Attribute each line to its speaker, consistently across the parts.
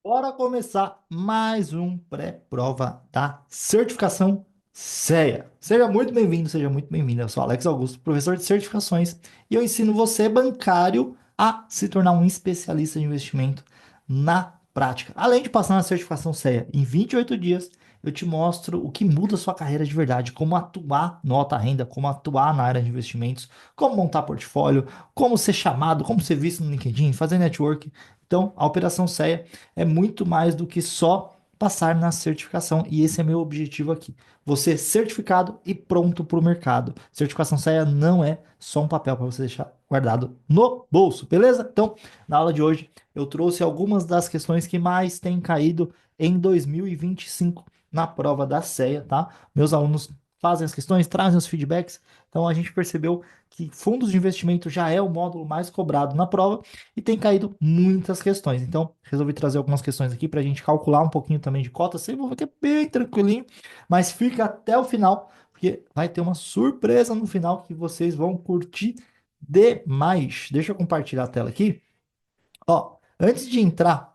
Speaker 1: Bora começar mais um pré-prova da certificação CEA. Seja muito bem-vindo, seja muito bem-vinda. Eu sou Alex Augusto, professor de certificações, e eu ensino você, bancário, a se tornar um especialista de investimento na prática. Além de passar na certificação CEA em 28 dias, eu te mostro o que muda a sua carreira de verdade, como atuar no alta renda, como atuar na área de investimentos, como montar portfólio, como ser chamado, como ser visto no LinkedIn, fazer network. Então, a Operação CEA é muito mais do que só passar na certificação. E esse é meu objetivo aqui. Você certificado e pronto para o mercado. Certificação CEA não é só um papel para você deixar guardado no bolso, beleza? Então, na aula de hoje, eu trouxe algumas das questões que mais têm caído em 2025 na prova da CEA, tá? Meus alunos fazem as questões, trazem os feedbacks. Então, a gente percebeu que fundos de investimento já é o módulo mais cobrado na prova e tem caído muitas questões. Então, resolvi trazer algumas questões aqui para a gente calcular um pouquinho também de cota. Você vai ver que é bem tranquilinho, mas fica até o final, porque vai ter uma surpresa no final que vocês vão curtir demais. Deixa eu compartilhar a tela aqui. Ó, antes de entrar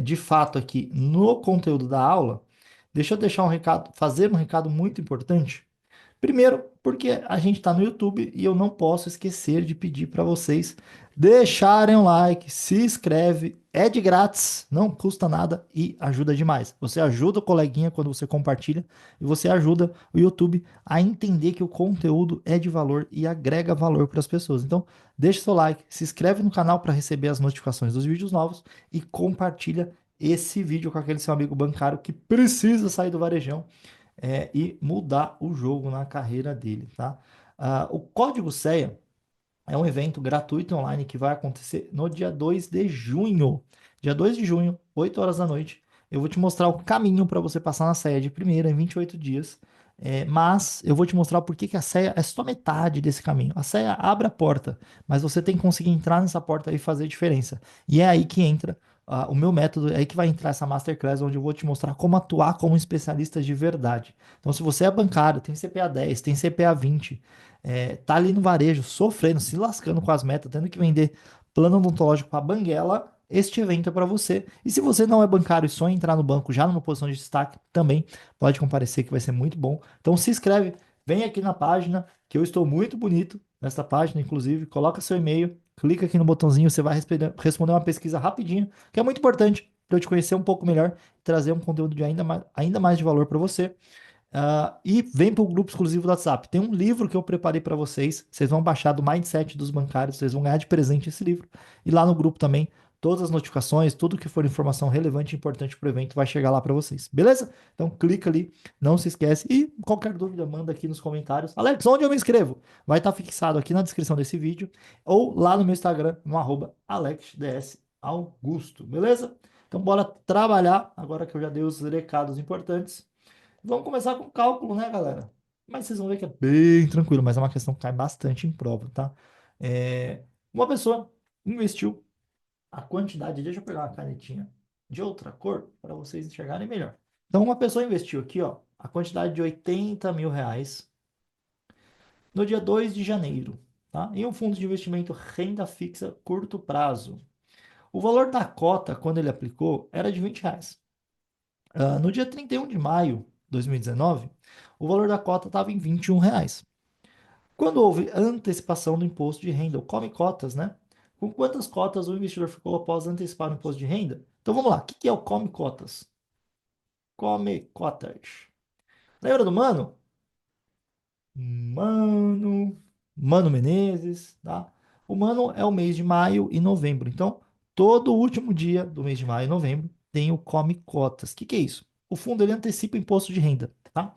Speaker 1: de fato aqui no conteúdo da aula, deixa eu deixar um recado, fazer um recado muito importante. Primeiro, porque a gente está no YouTube e eu não posso esquecer de pedir para vocês deixarem um like, se inscreve, é de grátis, não custa nada e ajuda demais. Você ajuda o coleguinha quando você compartilha e você ajuda o YouTube a entender que o conteúdo é de valor e agrega valor para as pessoas. Então, deixa seu like, se inscreve no canal para receber as notificações dos vídeos novos e compartilha esse vídeo com aquele seu amigo bancário que precisa sair do varejão e mudar o jogo na carreira dele, tá? O Código CEA é um evento gratuito online que vai acontecer no dia 2 de junho. Dia 2 de junho, 8 horas da noite. Eu vou te mostrar o caminho para você passar na CEA de primeira em 28 dias. Mas eu vou te mostrar por que que a CEA é só metade desse caminho. A CEA abre a porta, mas você tem que conseguir entrar nessa porta e fazer diferença. E é aí que entra o meu método, é aí que vai entrar essa Masterclass, onde eu vou te mostrar como atuar como um especialista de verdade. Então, se você é bancário, tem CPA 10, tem CPA 20, tá ali no varejo, sofrendo, se lascando com as metas, tendo que vender plano odontológico para banguela, este evento é para você. E se você não é bancário e sonha em entrar no banco já numa posição de destaque, também pode comparecer que vai ser muito bom. Então se inscreve, vem aqui na página, que eu estou muito bonito nessa página, inclusive, coloca seu e-mail, clica aqui no botãozinho, você vai responder uma pesquisa rapidinho, que é muito importante para eu te conhecer um pouco melhor e trazer um conteúdo de ainda mais de valor para você. E vem para o grupo exclusivo do WhatsApp. Tem um livro que eu preparei para vocês. Vocês vão baixar do Mindset dos Bancários. Vocês vão ganhar de presente esse livro. E lá no grupo também, todas as notificações, tudo que for informação relevante e importante para o evento vai chegar lá para vocês. Beleza? Então clica ali, não se esquece. E qualquer dúvida, manda aqui nos comentários. Alex, onde eu me inscrevo? Vai estar fixado aqui na descrição desse vídeo ou lá no meu Instagram, no @AlexDSAugusto. Beleza? Então bora trabalhar, agora que eu já dei os recados importantes. Vamos começar com cálculo, né, galera? Mas vocês vão ver que é bem tranquilo, mas é uma questão que cai bastante em prova, tá? Uma pessoa investiu a quantidade, deixa eu pegar uma canetinha de outra cor para vocês enxergarem melhor. Então, uma pessoa investiu aqui, ó, a quantidade de R$ 80.000 no dia 2 de janeiro, tá? Em um fundo de investimento renda fixa curto prazo. O valor da cota, quando ele aplicou, era de R$ 20. No dia 31 de maio de 2019, o valor da cota estava em R$ 21. Quando houve antecipação do imposto de renda, o Come Cotas, né? Com quantas cotas o investidor ficou após antecipar o imposto de renda? Então vamos lá, o que é o Come Cotas? Come Cotas. Lembra do Mano? Mano, Mano Menezes, tá? O Mano é o mês de maio e novembro. Então, todo último dia do mês de maio e novembro tem o Come Cotas. O que é isso? O fundo ele antecipa o imposto de renda, tá?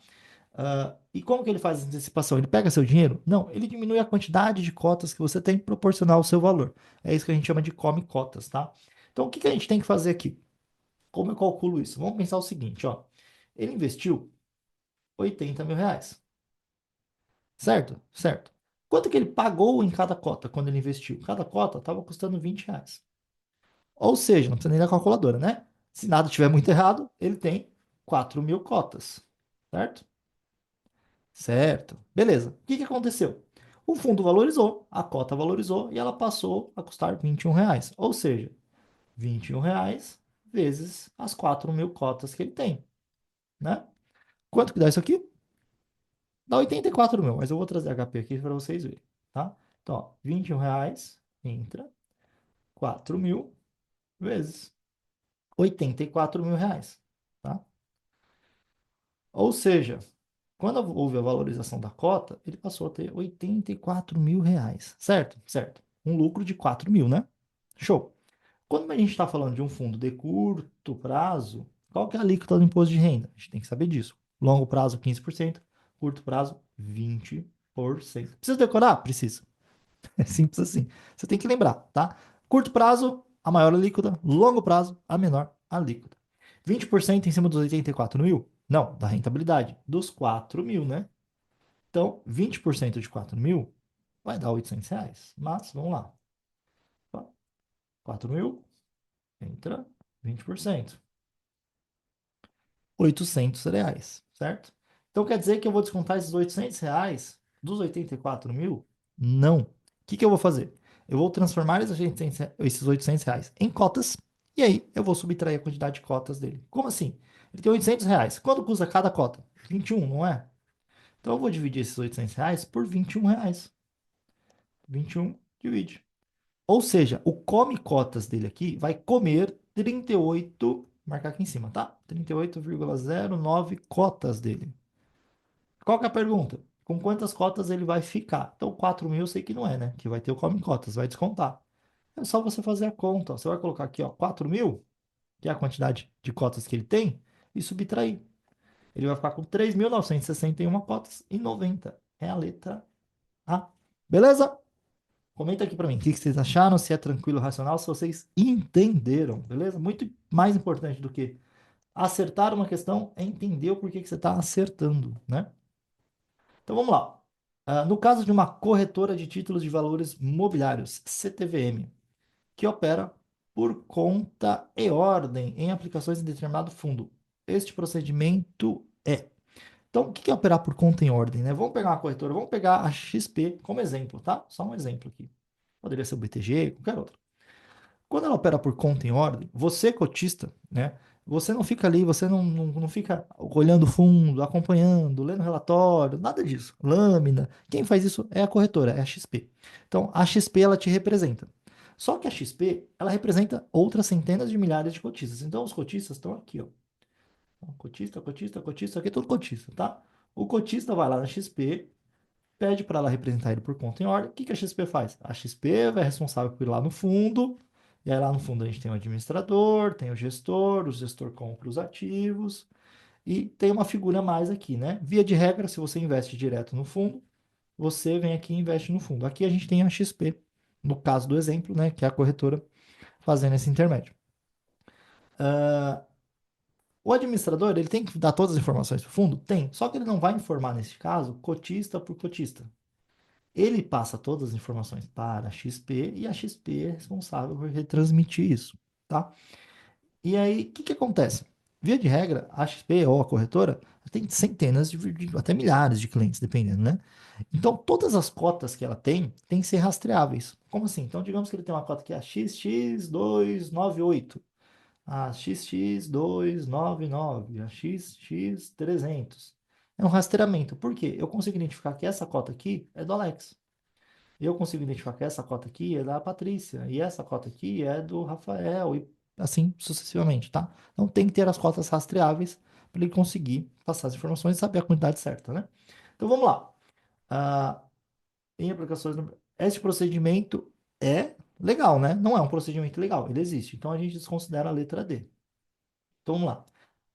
Speaker 1: E como que ele faz a antecipação? Ele pega seu dinheiro? Não, ele diminui a quantidade de cotas que você tem proporcional ao seu valor. É isso que a gente chama de come cotas, tá? Então, o que que a gente tem que fazer aqui? Como eu calculo isso? Vamos pensar o seguinte, ó. Ele investiu R$ 80.000, certo? Certo. Quanto que ele pagou em cada cota quando ele investiu? Cada cota estava custando R$ 20. Ou seja, não precisa nem da calculadora, né? Se nada estiver muito errado, ele tem 4.000 cotas, certo? Certo. Beleza. O que que aconteceu? O fundo valorizou, a cota valorizou e ela passou a custar R$ 21. Ou seja, R$ 21 vezes as 4.000 cotas que ele tem, né? Quanto que dá isso aqui? Dá 84.000, mas eu vou trazer HP aqui para vocês verem, tá? Então, ó, R$ 21 entra 4.000 vezes R$ 84.000, tá? Ou seja, quando houve a valorização da cota, ele passou a ter R$ 84.000, certo? Certo. Um lucro de 4.000, né? Show. Quando a gente está falando de um fundo de curto prazo, qual que é a alíquota do imposto de renda? A gente tem que saber disso. Longo prazo, 15%. Curto prazo, 20%. Precisa decorar? Precisa. É simples assim. Você tem que lembrar, tá? Curto prazo, a maior alíquota. Longo prazo, a menor alíquota. 20% em cima dos 84.000? Não, da rentabilidade. Dos 4.000, né? Então, 20% de 4.000 vai dar R$ 800. Mas, vamos lá. 4.000 entra 20%. R$ 800, certo? Então quer dizer que eu vou descontar esses R$ 800 dos 84.000? Não. O que que eu vou fazer? Eu vou transformar esses R$ 800 em cotas e aí eu vou subtrair a quantidade de cotas dele. Como assim? Ele tem R$ 800. Quanto custa cada cota? 21, não é? Então eu vou dividir esses R$ 800 por R$ 21. 21 divide. Ou seja, o come cotas dele aqui vai comer 38, marcar aqui em cima, tá? 38,09 cotas dele. Qual que é a pergunta? Com quantas cotas ele vai ficar? Então, 4.000 eu sei que não é, né? Que vai ter o come cotas, vai descontar. É só você fazer a conta. Ó. Você vai colocar aqui, ó, 4.000, que é a quantidade de cotas que ele tem, e subtrair. Ele vai ficar com 3.961 cotas e 90. É a letra A. Beleza? Comenta aqui pra mim o que que vocês acharam, se é tranquilo, racional, se vocês entenderam, beleza? Muito mais importante do que acertar uma questão é entender o porquê que você está acertando, né? Então vamos lá. No caso de uma corretora de títulos de valores mobiliários, CTVM, que opera por conta e ordem em aplicações em determinado fundo, este procedimento é. Então, o que é operar por conta em ordem, né? Vamos pegar uma corretora, vamos pegar a XP como exemplo, tá? Só um exemplo aqui. Poderia ser o BTG, qualquer outro. Quando ela opera por conta em ordem, você cotista, né? Você não fica ali, você não fica olhando fundo, acompanhando, lendo relatório, nada disso. Lâmina. Quem faz isso é a corretora, é a XP. Então, a XP ela te representa. Só que a XP, ela representa outras centenas de milhares de cotistas. Então, os cotistas estão aqui, ó. Cotista, cotista, cotista, aqui é tudo cotista, tá? O cotista vai lá na XP, pede para ela representar ele por conta em ordem. O que que a XP faz? A XP é responsável por ir lá no fundo, e aí lá no fundo a gente tem o administrador, tem o gestor compra os ativos, e tem uma figura a mais aqui, né? Via de regra, se você investe direto no fundo, você vem aqui e investe no fundo. Aqui a gente tem a XP, no caso do exemplo, né? Que é a corretora fazendo esse intermédio. Ah, o administrador, ele tem que dar todas as informações para o fundo? Tem. Só que ele não vai informar, nesse caso, cotista por cotista. Ele passa todas as informações para a XP e a XP é responsável por retransmitir isso, tá? E aí, o que que acontece? Via de regra, a XP ou a corretora tem centenas até milhares de clientes, dependendo, né? Então, todas as cotas que ela tem que ser rastreáveis. Como assim? Então, digamos que ele tem uma cota que é a XX298, a XX299, a XX300. É um rastreamento. Por quê? Eu consigo identificar que essa cota aqui é do Alex. Eu consigo identificar que essa cota aqui é da Patrícia, e essa cota aqui é do Rafael, e assim sucessivamente, tá? Então tem que ter as cotas rastreáveis para ele conseguir passar as informações e saber a quantidade certa, né? Então vamos lá. Ah, em aplicações. Esse procedimento é legal, né? Não é um procedimento legal, ele existe. Então a gente desconsidera a letra D. Então vamos lá.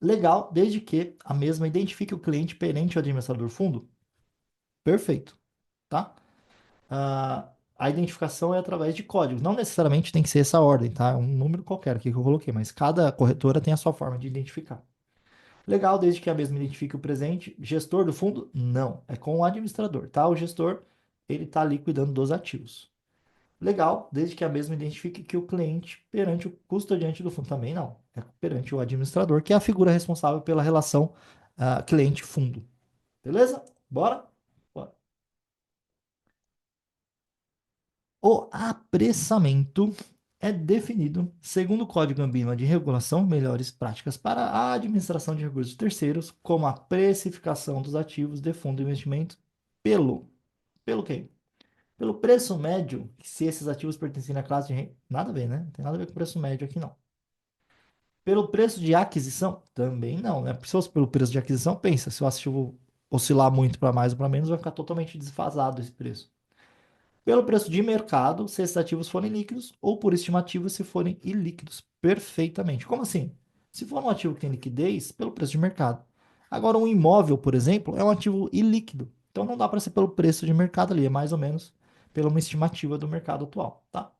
Speaker 1: Legal, desde que a mesma identifique o cliente perante o administrador fundo. Perfeito, tá? A identificação é através de códigos. Não necessariamente tem que ser essa ordem, tá? É um número qualquer aqui que eu coloquei, mas cada corretora tem a sua forma de identificar. Legal, desde que a mesma identifique o presente. Gestor do fundo? Não. É com o administrador, tá? O gestor, ele está ali cuidando dos ativos. Legal, desde que a mesma identifique que o cliente perante o custodiante do fundo. Também não. É perante o administrador, que é a figura responsável pela relação cliente-fundo. Beleza? Bora? Bora. O apressamento é definido, segundo o Código Ambima de Regulação, melhores práticas para a administração de recursos terceiros, como a precificação dos ativos de fundo de investimento pelo quê? Pelo preço médio, se esses ativos pertencem à classe de renda. Nada a ver, né? Não tem nada a ver com preço médio aqui, não. Pelo preço de aquisição? Também não, né? Se fosse pelo preço de aquisição, pensa, se o ativo oscilar muito para mais ou para menos, vai ficar totalmente desfasado esse preço. Pelo preço de mercado, se esses ativos forem líquidos, ou por estimativa, se forem ilíquidos. Perfeitamente. Como assim? Se for um ativo que tem liquidez, pelo preço de mercado. Agora, um imóvel, por exemplo, é um ativo ilíquido. Então não dá para ser pelo preço de mercado ali, é mais ou menos pela uma estimativa do mercado atual, tá?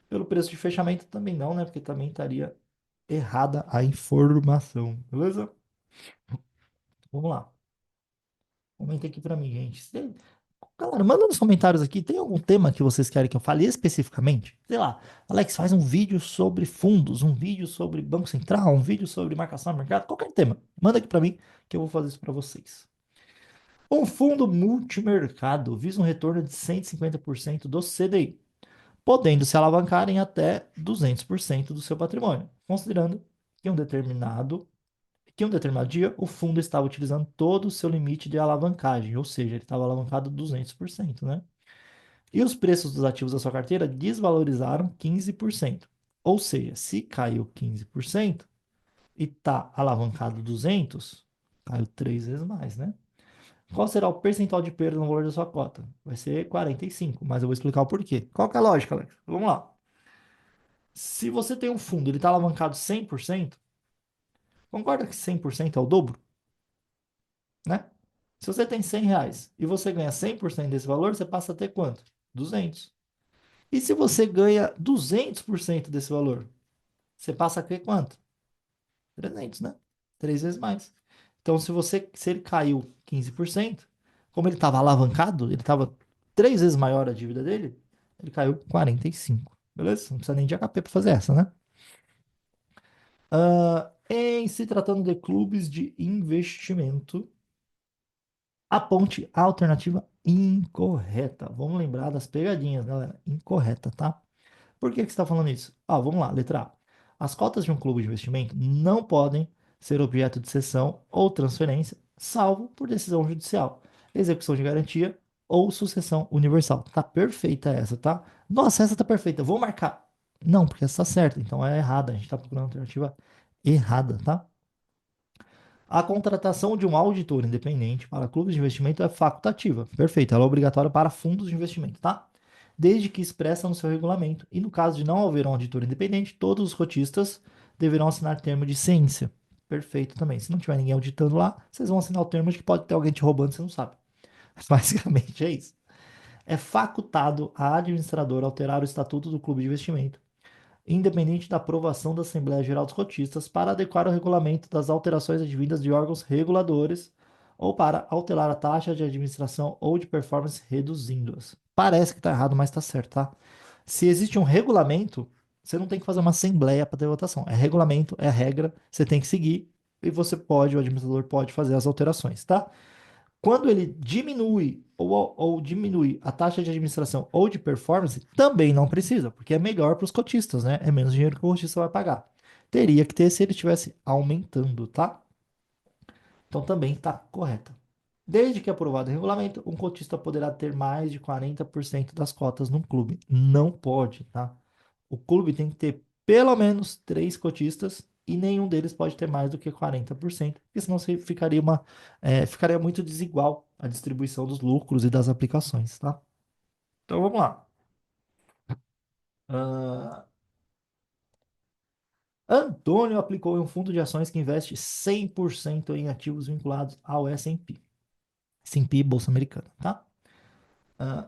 Speaker 1: Pelo preço de fechamento também não, né? Porque também estaria errada a informação, beleza? Vamos lá. Comenta aqui pra mim, gente. Galera, manda nos comentários aqui, tem algum tema que vocês querem que eu fale especificamente? Sei lá, Alex, faz um vídeo sobre fundos, um vídeo sobre Banco Central, um vídeo sobre marcação de mercado, qualquer tema. Manda aqui pra mim que eu vou fazer isso pra vocês. Um fundo multimercado visa um retorno de 150% do CDI, podendo se alavancar em até 200% do seu patrimônio, considerando que em um determinado dia o fundo estava utilizando todo o seu limite de alavancagem, ou seja, ele estava alavancado 200%, né? E os preços dos ativos da sua carteira desvalorizaram 15%. Ou seja, se caiu 15% e está alavancado 200, caiu três vezes mais, né? Qual será o percentual de perda no valor da sua cota? Vai ser 45, mas eu vou explicar o porquê. Qual que é a lógica, Alex? Vamos lá. Se você tem um fundo, ele está alavancado 100%, concorda que 100% é o dobro, né? Se você tem R$ 100 e você ganha 100% desse valor, você passa a ter quanto? 200. E se você ganha 200% desse valor, você passa a ter quanto? 300, né? Três vezes mais. Então, se ele caiu 15%, como ele estava alavancado, ele estava três vezes maior a dívida dele, ele caiu 45. Beleza? Não precisa nem de HP para fazer essa, né? Em se tratando de clubes de investimento, aponte a alternativa incorreta. Vamos lembrar das pegadinhas, galera. Incorreta, tá? Por que que você está falando isso? Ah, vamos lá, letra A. As cotas de um clube de investimento não podem ser objeto de cessão ou transferência, salvo por decisão judicial, execução de garantia ou sucessão universal. Tá perfeita essa, tá? Nossa, essa tá perfeita. Vou marcar. Não, porque essa tá certa, então é errada. A gente tá procurando a alternativa errada, tá? A contratação de um auditor independente para clubes de investimento é facultativa. Perfeito, ela é obrigatória para fundos de investimento, tá? Desde que expressa no seu regulamento. E no caso de não haver um auditor independente, todos os cotistas deverão assinar termo de ciência. Perfeito também. Se não tiver ninguém auditando lá, vocês vão assinar o termo de que pode ter alguém te roubando, você não sabe. Basicamente é isso. É facultado à administradora alterar o estatuto do clube de investimento independente da aprovação da Assembleia Geral dos Cotistas, para adequar o regulamento das alterações advindas de órgãos reguladores ou para alterar a taxa de administração ou de performance reduzindo-as. Parece que está errado, mas está certo, tá? Se existe um regulamento, você não tem que fazer uma assembleia para ter votação. É regulamento, é regra, você tem que seguir e você pode, o administrador pode fazer as alterações, tá? Quando ele diminui ou diminui a taxa de administração ou de performance, também não precisa, porque é melhor para os cotistas, né? É menos dinheiro que o cotista vai pagar. Teria que ter se ele estivesse aumentando, tá? Então também está correta. Desde que aprovado o regulamento, um cotista poderá ter mais de 40% das cotas num clube. Não pode, tá? O clube tem que ter pelo menos três cotistas e nenhum deles pode ter mais do que 40%, porque senão ficaria muito desigual a distribuição dos lucros e das aplicações, tá? Então vamos lá. Ah, Antônio aplicou em um fundo de ações que investe 100% em ativos vinculados ao S&P. S&P Bolsa Americana, tá?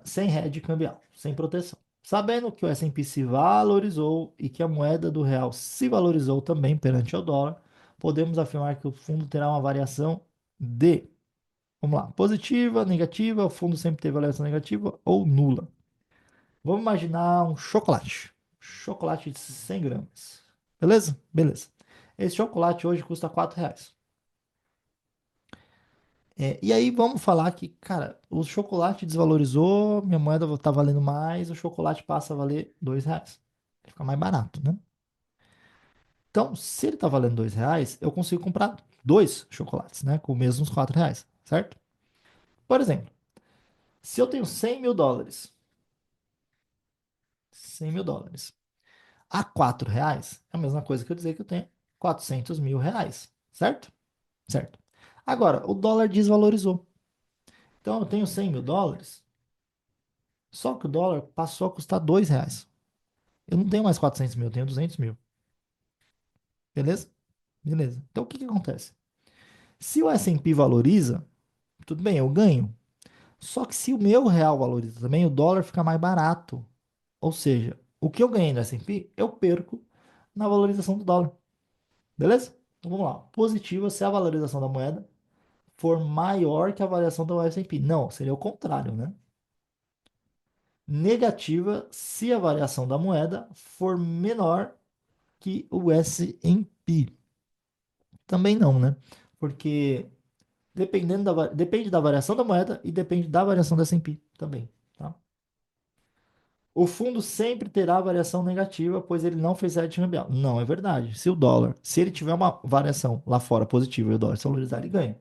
Speaker 1: Sem hedge cambial, sem proteção. Sabendo que o S&P se valorizou e que a moeda do real se valorizou também perante o dólar, podemos afirmar que o fundo terá uma variação de, vamos lá, positiva, negativa, o fundo sempre teve variação negativa ou nula. Vamos imaginar um chocolate. Chocolate de 100 gramas. Beleza? Beleza. Esse chocolate hoje custa R$ 4. E aí vamos falar que, cara, o chocolate desvalorizou, minha moeda tá valendo mais, o chocolate passa a valer R$ 2. Fica mais barato, né? Então, se ele tá valendo R$ 2, eu consigo comprar dois chocolates, né? Com os mesmos R$ 4, certo? Por exemplo, se eu tenho US$ 100.000, US$ 100.000, a R$ 4 é a mesma coisa que eu dizer que eu tenho R$ 400.000, certo? Certo. Agora, o dólar desvalorizou. Então, eu tenho US$ 100.000, só que o dólar passou a custar R$ 2. Eu não tenho mais 400.000, eu tenho 200.000. Beleza? Beleza. Então, o que que acontece? Se o S&P valoriza, tudo bem, eu ganho. Só que se o meu real valoriza também, o dólar fica mais barato. Ou seja, o que eu ganhei no S&P, eu perco na valorização do dólar. Beleza? Então vamos lá. Positiva se a valorização da moeda for maior que a variação do S&P. Não, seria o contrário, né? Negativa se a variação da moeda for menor que o S&P. Também não, né? Porque depende da variação da moeda e depende da variação do S&P também, tá? O fundo sempre terá variação negativa, pois ele não fez hedge cambial. Não, é verdade. Se o dólar, se ele tiver uma variação lá fora positiva e o dólar se valorizar, ele ganha.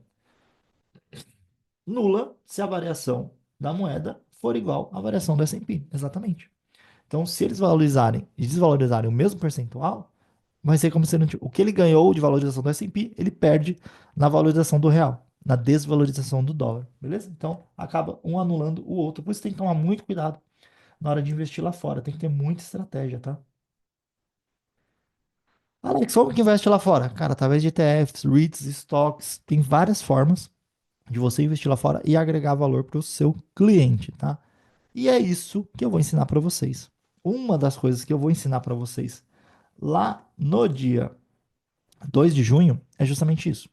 Speaker 1: Nula se a variação da moeda for igual à variação do S&P. Exatamente. Então, se eles valorizarem e desvalorizarem o mesmo percentual, vai ser como se ele, o que ele ganhou de valorização do S&P, ele perde na valorização do real, na desvalorização do dólar, beleza? Então, acaba um anulando o outro. Por isso tem que tomar muito cuidado na hora de investir lá fora. Tem que ter muita estratégia, tá? Alex, como que investe lá fora? Cara, através de ETFs, REITs, stocks, tem várias formas de você investir lá fora e agregar valor para o seu cliente, tá? E é isso que eu vou ensinar para vocês. Uma das coisas que eu vou ensinar para vocês lá no dia 2 de junho é justamente isso.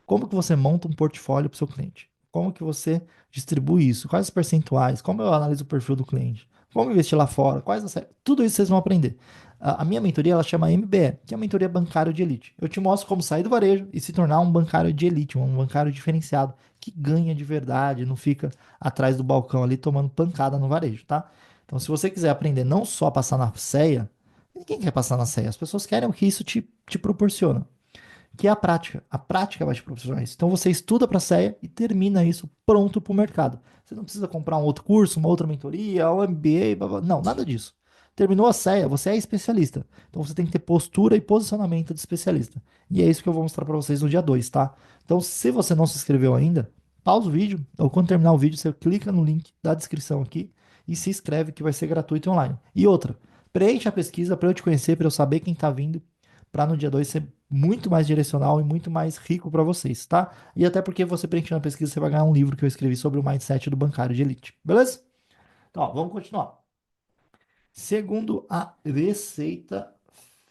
Speaker 1: Como que você monta um portfólio para o seu cliente? Como que você distribui isso? Quais os percentuais? Como eu analiso o perfil do cliente? Como investir lá fora? Quais as... Tudo isso vocês vão aprender. A minha mentoria ela chama MBE, que é a mentoria bancário de elite. Eu te mostro como sair do varejo e se tornar um bancário de elite, um bancário diferenciado, que ganha de verdade, não fica atrás do balcão ali tomando pancada no varejo, tá? Então, se você quiser aprender não só a passar na ceia, ninguém quer passar na ceia, as pessoas querem o que isso te proporciona, que é a prática. A prática vai te proporcionar isso. Então você estuda para a CEA e termina isso pronto para o mercado. Você não precisa comprar um outro curso, uma outra mentoria, um MBA, blá, blá. Não, nada disso. Terminou a CEA, você é especialista. Então você tem que ter postura e posicionamento de especialista. E é isso que eu vou mostrar para vocês no dia 2, tá? Então se você não se inscreveu ainda, pausa o vídeo, ou quando terminar o vídeo, você clica no link da descrição aqui e se inscreve que vai ser gratuito e online. E outra, preencha a pesquisa para eu te conhecer, para eu saber quem está vindo, para no dia 2 ser muito mais direcional e muito mais rico para vocês, tá? E até porque você preenchendo a pesquisa, você vai ganhar um livro que eu escrevi sobre o mindset do bancário de elite, beleza? Então, ó, vamos continuar. Segundo a Receita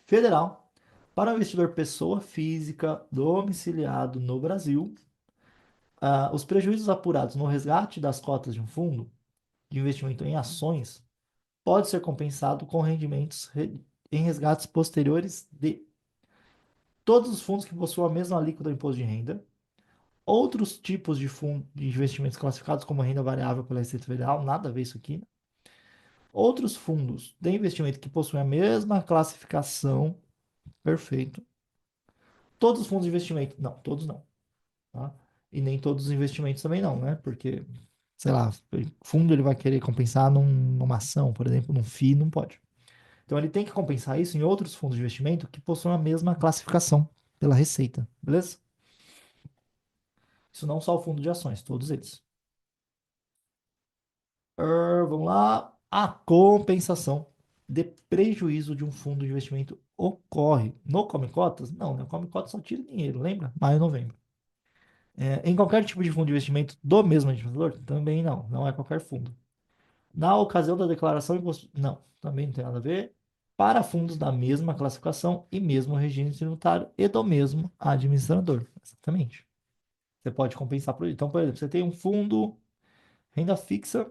Speaker 1: Federal, para o investidor pessoa física domiciliado no Brasil, os prejuízos apurados no resgate das cotas de um fundo de investimento em ações pode ser compensado com rendimentos em resgates posteriores de todos os fundos que possuam a mesma alíquota do imposto de renda, outros tipos de fundos de investimentos classificados como renda variável pela Receita Federal, nada a ver isso aqui. Outros fundos de investimento que possuem a mesma classificação, perfeito. Todos os fundos de investimento, não, todos não, tá? E nem todos os investimentos também não, né? Porque, sei lá, fundo ele vai querer compensar numa ação, por exemplo, num FII, não pode. Então ele tem que compensar isso em outros fundos de investimento que possuem a mesma classificação pela Receita, beleza? Isso não só o fundo de ações, todos eles. Vamos lá. A compensação de prejuízo de um fundo de investimento ocorre no Come Cotas? Não, né? O Come Cotas só tira dinheiro, lembra? Maio e novembro. Em qualquer tipo de fundo de investimento do mesmo administrador? Também não, não é qualquer fundo. Na ocasião da declaração imposto... Não, também não tem nada a ver. Para fundos da mesma classificação e mesmo regime tributário e do mesmo administrador. Exatamente. Você pode compensar por isso. Então, por exemplo, você tem um fundo renda fixa,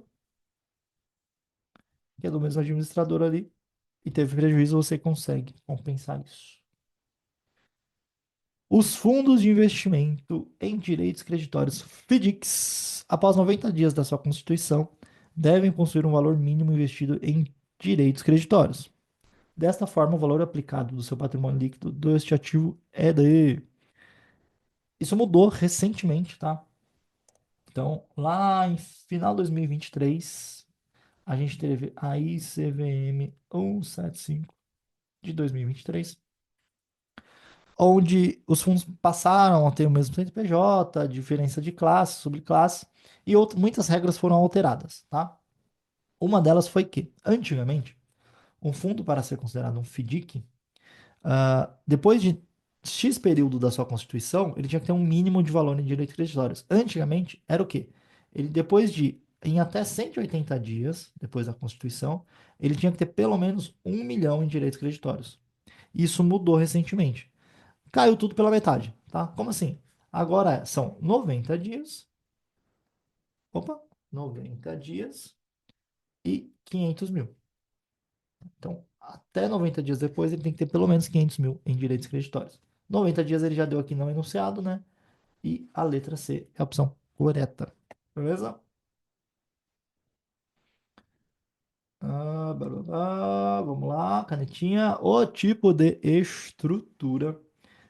Speaker 1: que é do mesmo administrador ali, e teve prejuízo, você consegue compensar isso. Os fundos de investimento em direitos creditórios FDICs, após 90 dias da sua constituição, devem possuir um valor mínimo investido em direitos creditórios. Desta forma, o valor aplicado do seu patrimônio líquido deste ativo é de. Isso mudou recentemente, tá? Então, lá em final de 2023, a gente teve a ICVM 175 de 2023, onde os fundos passaram a ter o mesmo CNPJ, diferença de classe, subclasse, e muitas regras foram alteradas, tá? Uma delas foi que, antigamente, um fundo para ser considerado um FDIC, depois de X período da sua constituição, ele tinha que ter um mínimo de valor em direitos creditórios. Antigamente, era o quê? Ele, depois de, em até 180 dias, depois da constituição, ele tinha que ter pelo menos 1 milhão em direitos creditórios. Isso mudou recentemente. Caiu tudo pela metade, tá? Como assim? Agora são 90 dias, opa, 90 dias e 500 mil. Então, até 90 dias depois, ele tem que ter pelo menos 500 mil em direitos creditórios. 90 dias ele já deu aqui não enunciado, né? E a letra C é a opção correta. Beleza? Blá, blá, blá. Vamos lá, canetinha. O tipo de estrutura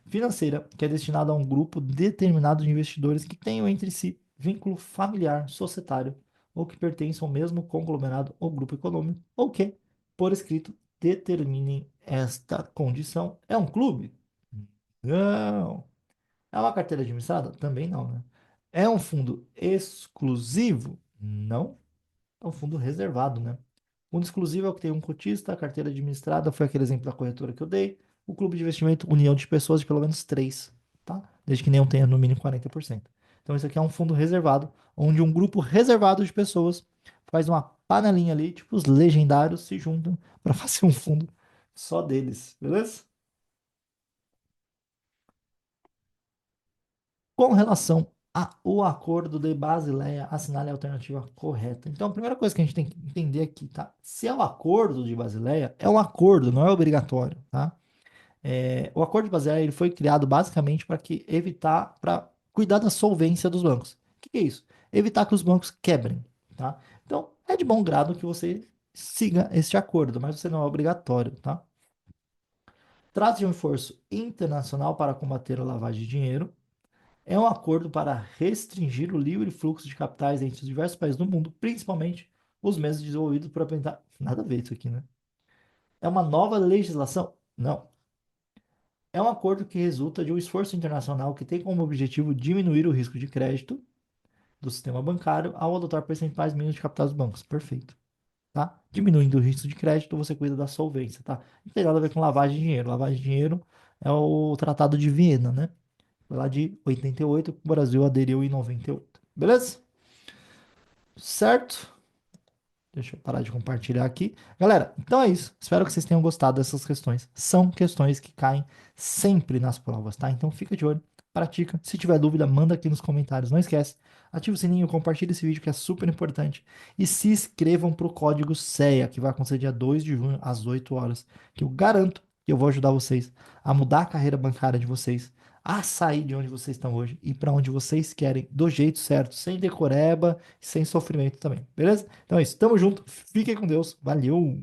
Speaker 1: financeira que é destinada a um grupo determinado de investidores que tenham entre si vínculo familiar, societário ou que pertençam ao mesmo conglomerado ou grupo econômico ou que, por escrito, determinem esta condição. É um clube? Não. É uma carteira administrada? Também não, né? É um fundo exclusivo? Não. É um fundo reservado, né? Fundo exclusivo é o que tem um cotista, a carteira administrada foi aquele exemplo da corretora que eu dei. O clube de investimento, união de pessoas de pelo menos três, tá? Desde que nenhum tenha no mínimo 40%. Então, isso aqui é um fundo reservado, onde um grupo reservado de pessoas faz uma panelinha ali, tipo os legendários se juntam para fazer um fundo só deles, beleza? Com relação ao acordo de Basileia, assinale a alternativa correta. Então, a primeira coisa que a gente tem que entender aqui, tá? Se é o acordo de Basileia, é um acordo, não é obrigatório, tá? O acordo de Basileia ele foi criado basicamente para que evitar, para cuidar da solvência dos bancos. O que é isso? Evitar que os bancos quebrem, tá? Então, é de bom grado que você siga este acordo, mas você não é obrigatório, tá? Trata de um esforço internacional para combater a lavagem de dinheiro. É um acordo para restringir o livre fluxo de capitais entre os diversos países do mundo, principalmente os menos desenvolvidos, para apresentar. Nada a ver isso aqui, né? É uma nova legislação? Não. É um acordo que resulta de um esforço internacional que tem como objetivo diminuir o risco de crédito do sistema bancário ao adotar percentuais mínimos de capitais dos bancos. Perfeito. Tá? Diminuindo o risco de crédito, você cuida da solvência, tá? Não tem nada a ver com lavagem de dinheiro. Lavagem de dinheiro é o Tratado de Viena, né? Foi lá de 88, o Brasil aderiu em 98. Beleza? Certo? Deixa eu parar de compartilhar aqui. Galera, então é isso. Espero que vocês tenham gostado dessas questões. São questões que caem sempre nas provas, tá? Então fica de olho, pratica. Se tiver dúvida, manda aqui nos comentários. Não esquece, ativa o sininho, compartilha esse vídeo que é super importante. E se inscrevam para o código CEA, que vai acontecer dia 2 de junho, às 8 horas. Que eu garanto que eu vou ajudar vocês a mudar a carreira bancária de vocês, a sair de onde vocês estão hoje e para onde vocês querem, do jeito certo, sem decoreba, sem sofrimento também, beleza? Então é isso, tamo junto, fiquem com Deus, valeu!